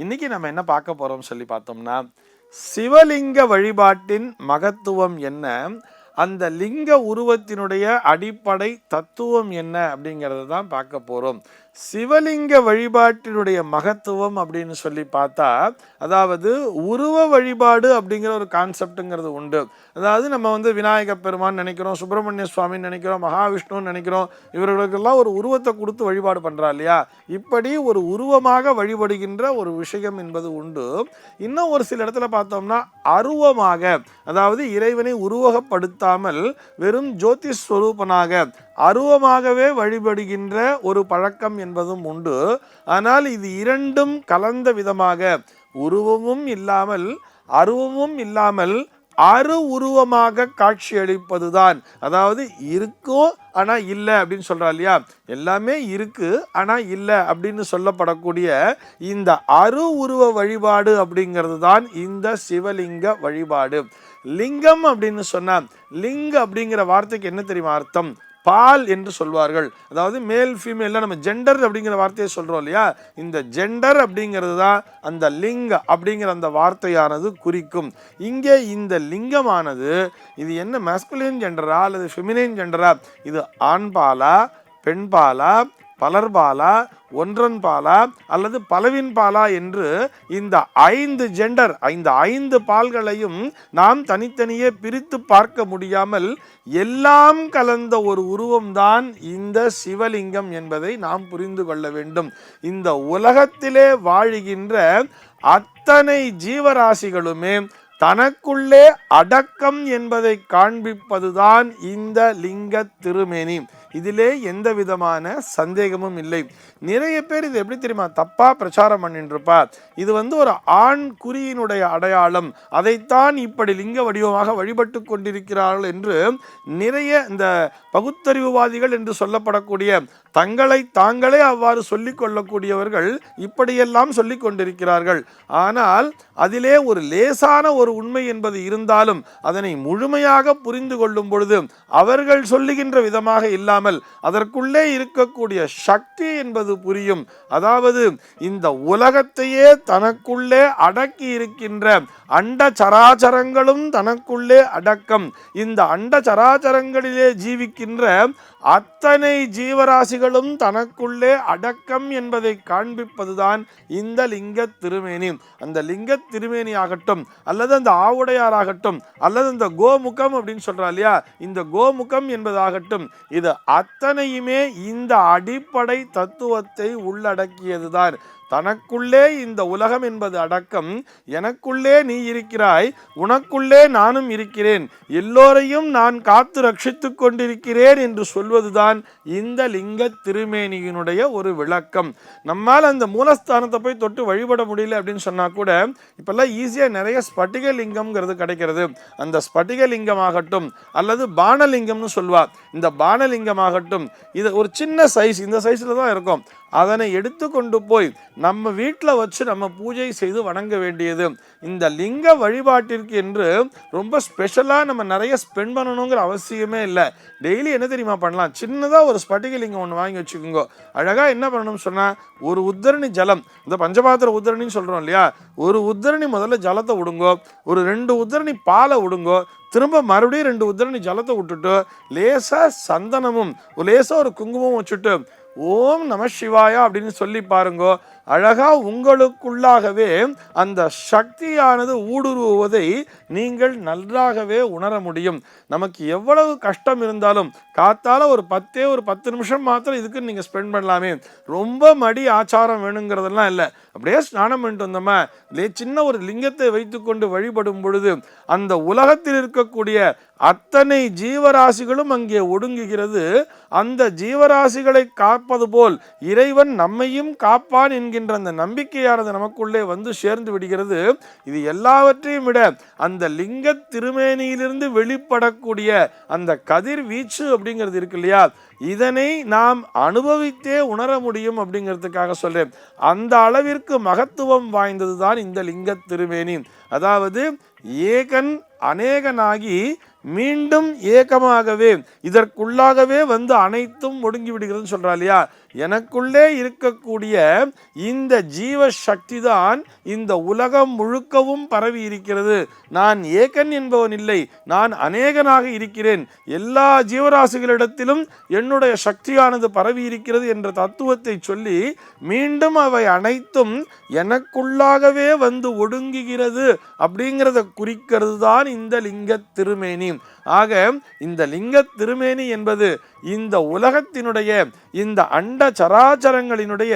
இன்னைக்கு நம்ம என்ன பார்க்க போறோம் சொல்லி பார்த்தோம்னா, சிவலிங்க வழிபாட்டின் மகத்துவம் என்ன, அந்த லிங்க உருவத்தினுடைய அடிப்படை தத்துவம் என்ன அப்படிங்கிறது தான் பார்க்க போறோம். சிவலிங்க வழிபாட்டினுடைய மகத்துவம் அப்படின்னு சொல்லி பார்த்தா, அதாவது உருவ வழிபாடு அப்படிங்கிற ஒரு கான்செப்டுங்கிறது உண்டு. அதாவது நம்ம விநாயக பெருமான் நினைக்கிறோம், சுப்பிரமணிய சுவாமின்னு நினைக்கிறோம், மகாவிஷ்ணுன்னு நினைக்கிறோம். இவர்களுக்கெல்லாம் ஒரு உருவத்தை கொடுத்து வழிபாடு பண்றா இல்லையா? இப்படி ஒரு உருவமாக வழிபடுகின்ற ஒரு விஷயம் என்பது உண்டு. இன்னும் ஒரு சில இடத்துல பார்த்தோம்னா அருவமாக, அதாவது இறைவனை உருவகப்படுத்தாமல் வெறும் ஜோதிஷ் ஸ்வரூபனாக அருவமாகவே வழிபடுகின்ற ஒரு பழக்கம் என்பதும் உண்டு. ஆனால் இது இரண்டும் கலந்த விதமாக, உருவமும் இல்லாமல் அருவமும் இல்லாமல் அரு உருவமாக காட்சி அளிப்பதுதான். அதாவது இருக்கும் ஆனா இல்லை அப்படின்னு சொல்றா இல்லையா? எல்லாமே இருக்கு ஆனா இல்லை அப்படின்னு சொல்லப்படக்கூடிய இந்த அரு உருவ வழிபாடு அப்படிங்கிறது தான் இந்த சிவலிங்க வழிபாடு. லிங்கம் அப்படின்னு சொன்னா, லிங்க அப்படிங்கிற வார்த்தைக்கு என்ன தெரியுமா அர்த்தம்? பால் என்று சொல்வார்கள். அதாவது மேல் ஃபீமேல் நம்ம ஜெண்டர் அப்படிங்கிற வார்த்தையை சொல்றோம் இல்லையா? இந்த ஜெண்டர் அப்படிங்கிறது தான் அந்த லிங்க அப்படிங்கிற அந்த வார்த்தையானது குறிக்கும். இங்கே இந்த லிங்கமானது இது என்ன மாஸ்குலின் ஜெண்டரா அல்லது ஃபெமினைன் ஜெண்டரா? இது ஆண் பாலா, பெண் பாலா, பலர்பாலா, ஒன்றன் பாலா அல்லது பலவின் பாலா என்று இந்த 5 ஜெண்டர், இந்த 5 பால்களையும் நாம் தனித்தனியே பிரித்து பார்க்க முடியாமல் எல்லாம் கலந்த ஒரு உருவம்தான் இந்த சிவலிங்கம் என்பதை நாம் புரிந்து கொள்ள வேண்டும். இந்த உலகத்திலே வாழுகின்ற அத்தனை ஜீவராசிகளுமே தனக்குள்ளே அடக்கம் என்பதை காண்பிப்பதுதான் இந்த லிங்க திருமேனி. இதிலே எந்த விதமான சந்தேகமும் இல்லை. நிறைய பேர் இது எப்படி தெரியுமா தப்பா பிரச்சாரம் பண்ணிட்டு இருப்பா. இது ஒரு ஆண் குறியினுடைய அடையாளம், அதைத்தான் இப்படி லிங்க வடிவமாக வழிபட்டு கொண்டிருக்கிறார்கள் என்று நிறைய இந்த பகுத்தறிவுவாதிகள் என்று சொல்லப்படக்கூடிய தங்களை தாங்களே அவ்வாறு சொல்லிக் கொள்ளக்கூடியவர்கள் இப்படியெல்லாம் சொல்லிக் கொண்டிருக்கிறார்கள். ஆனால் அதிலே ஒரு லேசான ஒரு உண்மை என்பது இருந்தாலும் அதனை முழுமையாக புரிந்து கொள்ளும் பொழுது அவர்கள் சொல்லுகின்ற விதமாக இல்லாமல் அதற்குள்ளே இருக்கக்கூடிய சக்தி என்பது புரியும். அதாவது இந்த உலகத்தையே தனக்குள்ளே அடக்கி இருக்கின்ற அண்ட சராச்சரங்களும் தனக்குள்ளே அடக்கம். இந்த அண்ட சராச்சரங்களிலே ஜீவிக்கின்ற அத்தனை ஜீவராசிகளும் தனக்குள்ளே அடக்கம் என்பதை காண்பிப்பதுதான் இந்த லிங்க திருமேனி. அந்த லிங்க திருமேனி ஆகட்டும் அல்லது அந்த ஆவுடையாராகட்டும் அல்லது இந்த கோமுகம் அப்படின்னு சொல்றா இல்லையா, இந்த கோமுகம் என்பதாகட்டும், இது அத்தனையுமே இந்த அடிப்படை தத்துவத்தை உள்ளடக்கியதுதான். தனக்குள்ளே இந்த உலகம் என்பது அடக்கம். எனக்குள்ளே நீ இருக்கிறாய், உனக்குள்ளே நானும் இருக்கிறேன், எல்லோரையும் நான் காத்து ரட்சித்து கொண்டிருக்கிறேன் என்று சொல்வதுதான் இந்த லிங்க திருமேனியினுடைய ஒரு விளக்கம். நம்மால் அந்த மூலஸ்தானத்தை போய் தொட்டு வழிபட முடியல அப்படின்னு சொன்னா கூட இப்பெல்லாம் ஈஸியா நிறைய ஸ்பட்டிக லிங்கம்ங்கிறது கிடைக்கிறது. அந்த ஸ்பட்டிக லிங்கமாகட்டும் அல்லது பானலிங்கம்னு சொல்வார். இந்த பானலிங்கமாகட்டும், இது ஒரு சின்ன சைஸ், இந்த சைஸ்ல தான் இருக்கும். அதனை எடுத்து கொண்டு போய் நம்ம வீட்டில் வச்சு நம்ம பூஜை செய்து வணங்க வேண்டியது. இந்த லிங்க வழிபாட்டிற்கு என்று ரொம்ப ஸ்பெஷலாக நம்ம நிறைய ஸ்பெண்ட் பண்ணணுங்கிற அவசியமே இல்லை. டெய்லி என்ன தெரியுமா பண்ணலாம்? சின்னதாக ஒரு ஸ்பட்டிக லிங்கம் ஒன்று வாங்கி வச்சுக்கோங்க. அழகாக என்ன பண்ணணும்னு சொன்னால், ஒரு உத்தரணி ஜலம், இந்த பஞ்சபாத்திர உத்தரணின்னு சொல்கிறோம் இல்லையா, ஒரு உத்தரணி முதல்ல ஜலத்தை விடுங்கோ, ஒரு 2 உத்தரணி பாலை விடுங்கோ, திரும்ப மறுபடியும் 2 உத்தரணி ஜலத்தை விட்டுட்டு லேசாக சந்தனமும் லேசாக ஒரு குங்குமம் வச்சுட்டு ஓம் நம சிவாயா அப்படின்னு சொல்லி பாருங்கோ. அழகா உங்களுக்குள்ளாகவே அந்த சக்தியானது ஊடுருவுவதை நீங்கள் நன்றாகவே உணர முடியும். நமக்கு எவ்வளவு கஷ்டம் இருந்தாலும் காத்தால ஒரு 10 நிமிஷம் மாத்திரம் இதுக்கு நீங்க ஸ்பெண்ட் பண்ணலாமே. ரொம்ப மடி ஆச்சாரம் வேணுங்கிறதெல்லாம் இல்லை. அப்படியே ஸ்நானம் பண்ணிட்டு வந்தோமா, சின்ன ஒரு லிங்கத்தை வைத்துக்கொண்டு வழிபடும் பொழுது அந்த உலகத்தில் இருக்கக்கூடிய அத்தனை ஜீவராசிகளும் அங்கே ஒடுங்குகிறது. அந்த ஜீவராசிகளை காப்பது போல் இறைவன் நம்மையும் காப்பான் என்கின்ற அந்த நம்பிக்கையானது நமக்குள்ளே வந்து சேர்ந்து விடுகிறது. இது எல்லாவற்றையும் விட அந்த லிங்க திருமேனியிலிருந்து வெளிப்படக்கூடிய அந்த கதிர் வீச்சு அப்படிங்கிறது இருக்கு இல்லையா, இதனை நாம் அனுபவித்தே உணர முடியும் அப்படிங்கிறதுக்காக சொல்றேன். அந்த அளவிற்கு மகத்துவம் வாய்ந்தது தான் இந்த லிங்க திருமேனி. அதாவது ஏகன் அநேகனாகி மீண்டும் ஏகமாகவே இதற்குள்ளாகவே வந்து அனைத்தும் ஒடுங்கி விடுகிறதுன்னு சொல்றா இல்லையா, எனக்குள்ளே இருக்கக்கூடிய இந்த ஜீவ சக்தி தான் இந்த உலகம் முழுக்கவும் பரவி இருக்கிறது. நான் ஏகன் என்பவன் இல்லை, நான் அநேகனாக இருக்கிறேன். எல்லா ஜீவராசிகளிடத்திலும் என்னுடைய சக்தியானது பரவி இருக்கிறது என்ற தத்துவத்தை சொல்லி மீண்டும் அவை அனைத்தும் எனக்குள்ளாகவே வந்து ஒடுங்குகிறது அப்படிங்கிறத குறிக்கிறது தான் இந்த லிங்க திருமேனி. ஆக இந்த லிங்க திருமேனி என்பது இந்த உலகத்தினுடைய இந்த அண்ட சராச்சரங்களினுடைய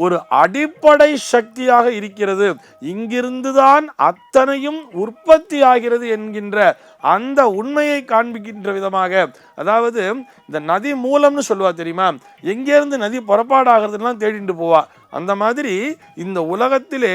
ஒரு அடிப்படை சக்தியாக இருக்கிறது. இங்கிருந்துதான் அத்தனையும் உற்பத்தி ஆகிறது என்கின்ற அந்த உண்மையை காண்பிக்கின்ற விதமாக, அதாவது இந்த நதி மூலம்னு சொல்லுவா தெரியுமா, எங்கேருந்து நதி புறப்பாடாகிறதுலாம் தேடிட்டு போவா. அந்த மாதிரி இந்த உலகத்திலே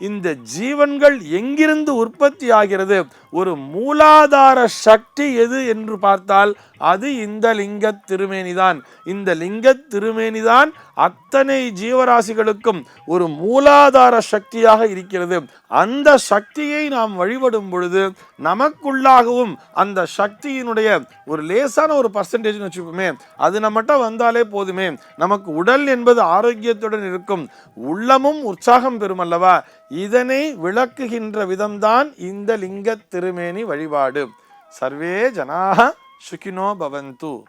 இந்த ஜீவன்கள் எங்கிருந்து உற்பத்தி ஆகிறது, ஒரு மூலாதார சக்தி எது என்று பார்த்தால் அது இந்த லிங்க திருமேனிதான். இந்த லிங்க திருமேனிதான் அத்தனை ஜீவராசிகளுக்கும் ஒரு மூலாதார சக்தியாக இருக்கிறது. அந்த சக்தியை நாம் வழிபடும் பொழுது நமக்குள்ளாகவும் அந்த சக்தியினுடைய ஒரு லேசான ஒரு பர்சன்டேஜ் வச்சுப்போமே, அது நம்மகிட்ட வந்தாலே போதுமே, நமக்கு உடல் என்பது ஆரோக்கியத்துடன் இருக்கும், உள்ளமும் உற்சாகம் பெறும் அல்லவா. இதனை விளக்குகின்ற விதம்தான் இந்த லிங்க திருமேனி வழிபாடு. சர்வே ஜனாஹ சுகினோ பவந்து.